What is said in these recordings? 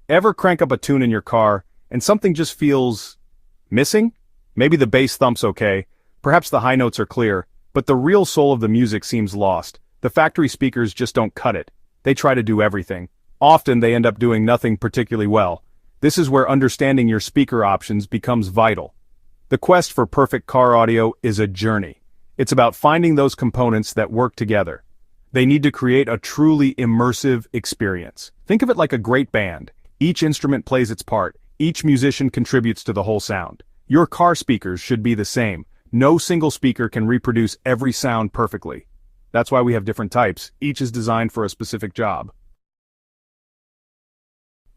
Ever crank up a tune in your car, and something just feels missing? Maybe the bass thump's okay, perhaps the high notes are clear, but the real soul of the music seems lost. The factory speakers just don't cut it. They try to do everything. Often they end up doing nothing particularly well. This is where understanding your speaker options becomes vital. The quest for perfect car audio is a journey. It's about finding those components that work together. They need to create a truly immersive experience. Think of it like a great band. Each instrument plays its part. Each musician contributes to the whole sound. Your car speakers should be the same. No single speaker can reproduce every sound perfectly. That's why we have different types. Each is designed for a specific job.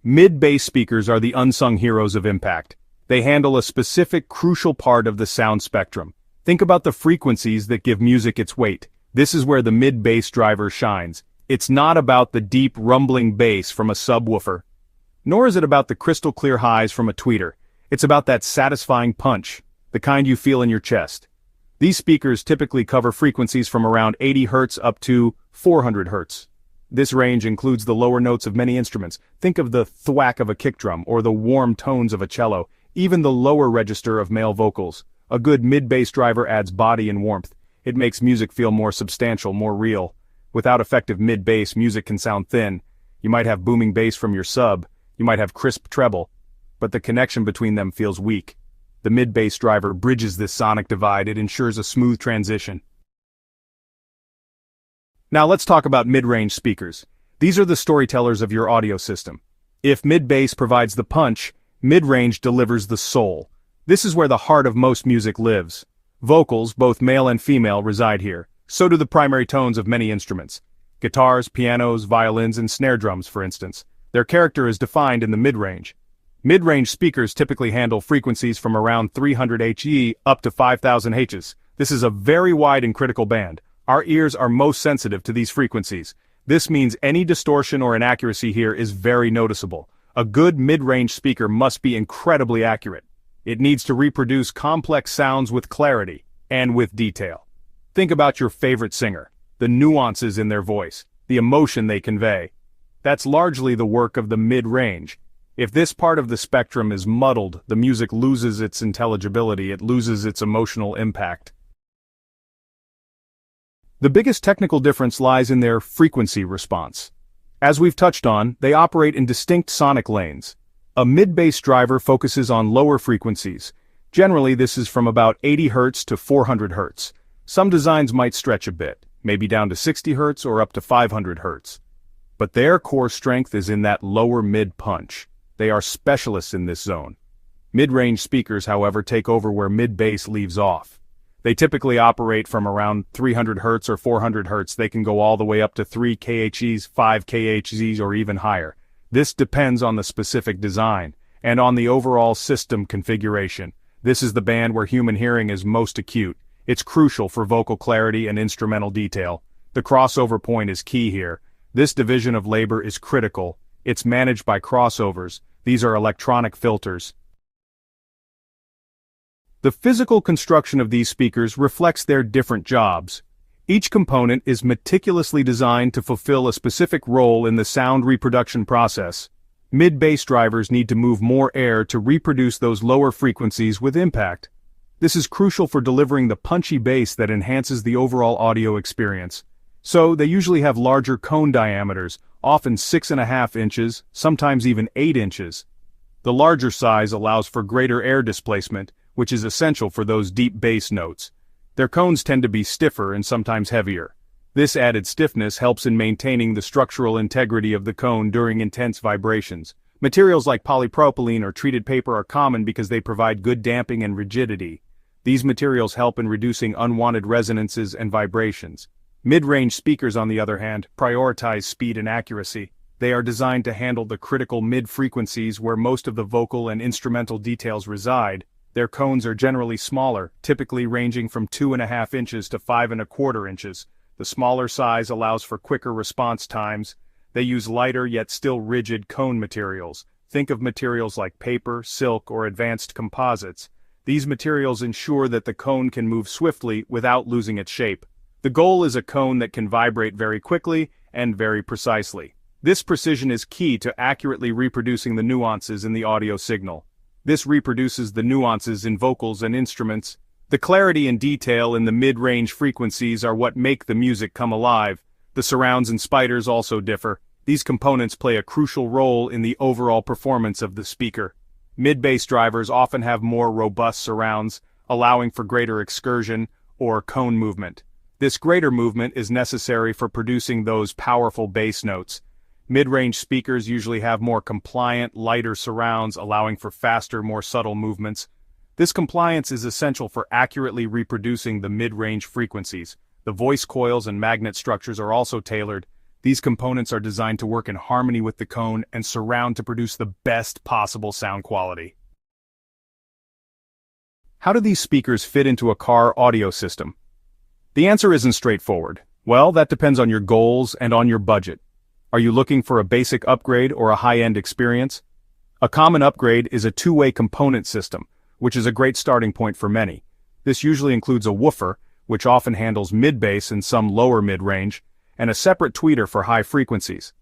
Mid-bass speakers are the unsung heroes of impact. They handle a specific, crucial part of the sound spectrum. Think about the frequencies that give music its weight. This is where the mid-bass driver shines. It's not about the deep, rumbling bass from a subwoofer. Nor is it about the crystal-clear highs from a tweeter. It's about that satisfying punch, the kind you feel in your chest. These speakers typically cover frequencies from around 80 Hz up to 400 Hz. This range includes the lower notes of many instruments. Think of the thwack of a kick drum or the warm tones of a cello, even the lower register of male vocals. A good mid-bass driver adds body and warmth. It makes music feel more substantial, more real. Without effective mid-bass, music can sound thin. You might have booming bass from your sub. You might have crisp treble, but the connection between them feels weak. The mid-bass driver bridges this sonic divide. It ensures a smooth transition. Now let's talk about mid-range speakers. These are the storytellers of your audio system. If mid-bass provides the punch, mid-range delivers the soul. This is where the heart of most music lives. Vocals, both male and female, reside here. So do the primary tones of many instruments. Guitars, pianos, violins, and snare drums, for instance. Their character is defined in the mid-range. Mid-range speakers typically handle frequencies from around 300 Hz up to 5000 Hz. This is a very wide and critical band. Our ears are most sensitive to these frequencies. This means any distortion or inaccuracy here is very noticeable. A good mid-range speaker must be incredibly accurate. It needs to reproduce complex sounds with clarity and with detail. Think about your favorite singer, the nuances in their voice, the emotion they convey. That's largely the work of the mid-range. If this part of the spectrum is muddled, the music loses its intelligibility, it loses its emotional impact. The biggest technical difference lies in their frequency response. As we've touched on, they operate in distinct sonic lanes. A mid-bass driver focuses on lower frequencies. Generally, this is from about 80 Hz to 400 Hz. Some designs might stretch a bit, maybe down to 60 Hz or up to 500 Hz. But their core strength is in that lower mid-punch. They are specialists in this zone. Mid-range speakers, however, take over where mid-bass leaves off. They typically operate from around 300 Hz or 400 Hz. They can go all the way up to 3 kHz, 5 kHz, or even higher. This depends on the specific design and on the overall system configuration. This is the band where human hearing is most acute. It's crucial for vocal clarity and instrumental detail. The crossover point is key here. This division of labor is critical. It's managed by crossovers. These are electronic filters. The physical construction of these speakers reflects their different jobs. Each component is meticulously designed to fulfill a specific role in the sound reproduction process. Mid-bass drivers need to move more air to reproduce those lower frequencies with impact. This is crucial for delivering the punchy bass that enhances the overall audio experience. So, they usually have larger cone diameters, often 6.5 inches, sometimes even 8 inches. The larger size allows for greater air displacement, which is essential for those deep bass notes. Their cones tend to be stiffer and sometimes heavier. This added stiffness helps in maintaining the structural integrity of the cone during intense vibrations. Materials like polypropylene or treated paper are common because they provide good damping and rigidity. These materials help in reducing unwanted resonances and vibrations. Mid-range speakers, on the other hand, prioritize speed and accuracy. They are designed to handle the critical mid-frequencies where most of the vocal and instrumental details reside. Their cones are generally smaller, typically ranging from 2.5 inches to 5.25 inches. The smaller size allows for quicker response times. They use lighter yet still rigid cone materials. Think of materials like paper, silk, or advanced composites. These materials ensure that the cone can move swiftly without losing its shape. The goal is a cone that can vibrate very quickly and very precisely. This precision is key to accurately reproducing the nuances in the audio signal. This reproduces the nuances in vocals and instruments. The clarity and detail in the mid-range frequencies are what make the music come alive. The surrounds and spiders also differ. These components play a crucial role in the overall performance of the speaker. Mid-bass drivers often have more robust surrounds, allowing for greater excursion or cone movement. This greater movement is necessary for producing those powerful bass notes. Mid-range speakers usually have more compliant, lighter surrounds, allowing for faster, more subtle movements. This compliance is essential for accurately reproducing the mid-range frequencies. The voice coils and magnet structures are also tailored. These components are designed to work in harmony with the cone and surround to produce the best possible sound quality. How do these speakers fit into a car audio system? The answer isn't straightforward. Well, that depends on your goals and on your budget. Are you looking for a basic upgrade or a high-end experience? A common upgrade is a two-way component system, which is a great starting point for many. This usually includes a woofer, which often handles mid-bass and some lower mid-range, and a separate tweeter for high frequencies.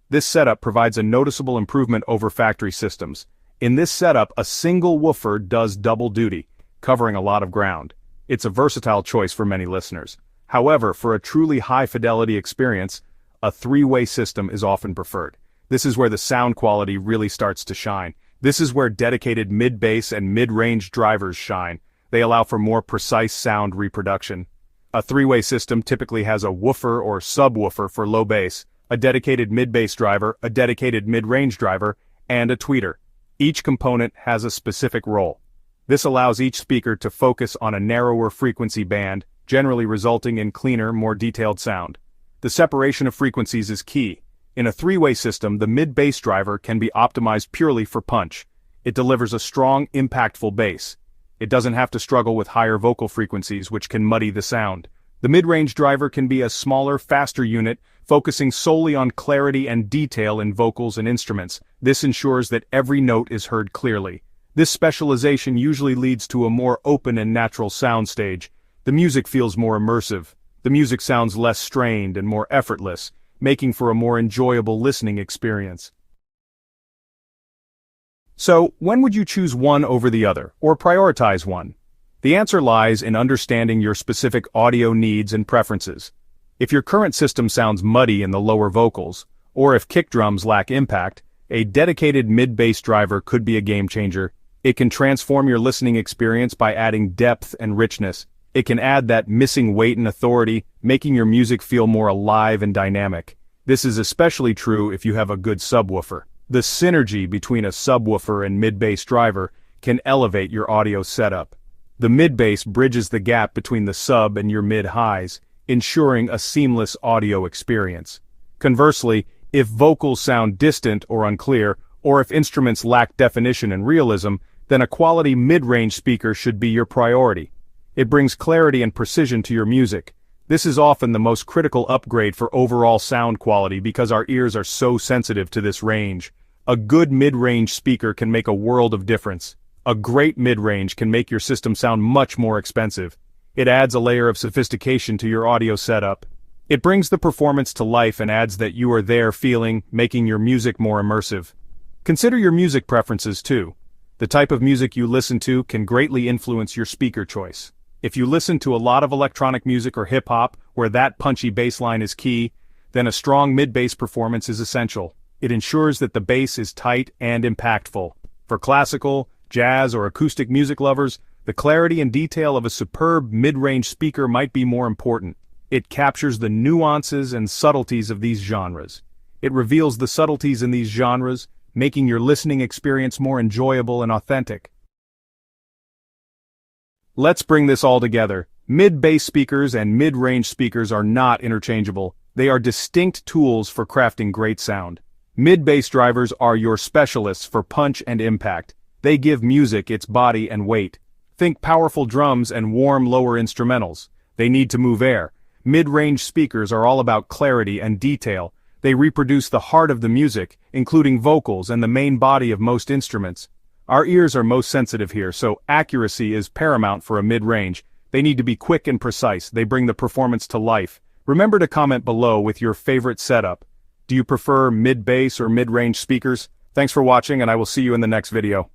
This setup provides a noticeable improvement over factory systems. In this setup, a single woofer does double duty, covering a lot of ground. It's a versatile choice for many listeners. However, for a truly high-fidelity experience, a three-way system is often preferred. This is where the sound quality really starts to shine. This is where dedicated mid-bass and mid-range drivers shine. They allow for more precise sound reproduction. A three-way system typically has a woofer or subwoofer for low bass, a dedicated mid-bass driver, a dedicated mid-range driver, and a tweeter. Each component has a specific role. This allows each speaker to focus on a narrower frequency band, generally resulting in cleaner, more detailed sound. The separation of frequencies is key. In a three-way system, the mid-bass driver can be optimized purely for punch. It delivers a strong, impactful bass. It doesn't have to struggle with higher vocal frequencies, which can muddy the sound. The mid-range driver can be a smaller, faster unit, focusing solely on clarity and detail in vocals and instruments. This ensures that every note is heard clearly. This specialization usually leads to a more open and natural soundstage. The music feels more immersive. The music sounds less strained and more effortless, making for a more enjoyable listening experience. So, when would you choose one over the other, or prioritize one? The answer lies in understanding your specific audio needs and preferences. If your current system sounds muddy in the lower vocals, or if kick drums lack impact, a dedicated mid-bass driver could be a game changer. It can transform your listening experience by adding depth and richness. It can add that missing weight and authority, making your music feel more alive and dynamic. This is especially true if you have a good subwoofer. The synergy between a subwoofer and mid-bass driver can elevate your audio setup. The mid-bass bridges the gap between the sub and your mid-highs, ensuring a seamless audio experience. Conversely, if vocals sound distant or unclear, or if instruments lack definition and realism, then a quality mid-range speaker should be your priority. It brings clarity and precision to your music. This is often the most critical upgrade for overall sound quality because our ears are so sensitive to this range. A good mid-range speaker can make a world of difference. A great mid-range can make your system sound much more expensive. It adds a layer of sophistication to your audio setup. It brings the performance to life and adds that you are there feeling, making your music more immersive. Consider your music preferences too. The type of music you listen to can greatly influence your speaker choice. If you listen to a lot of electronic music or hip-hop, where that punchy bass line is key, then a strong mid-bass performance is essential. It ensures that the bass is tight and impactful. For classical, jazz, or acoustic music lovers, the clarity and detail of a superb mid-range speaker might be more important. It captures the nuances and subtleties of these genres. It reveals the subtleties in these genres, making your listening experience more enjoyable and authentic. Let's bring this all together. Mid-bass speakers and mid-range speakers are not interchangeable. They are distinct tools for crafting great sound. Mid-bass drivers are your specialists for punch and impact. They give music its body and weight. Think powerful drums and warm lower instrumentals. They need to move air. Mid-range speakers are all about clarity and detail. They reproduce the heart of the music, including vocals and the main body of most instruments. Our ears are most sensitive here, so accuracy is paramount for a mid-range. They need to be quick and precise. They bring the performance to life. Remember to comment below with your favorite setup. Do you prefer mid-bass or mid-range speakers? Thanks for watching, and I will see you in the next video.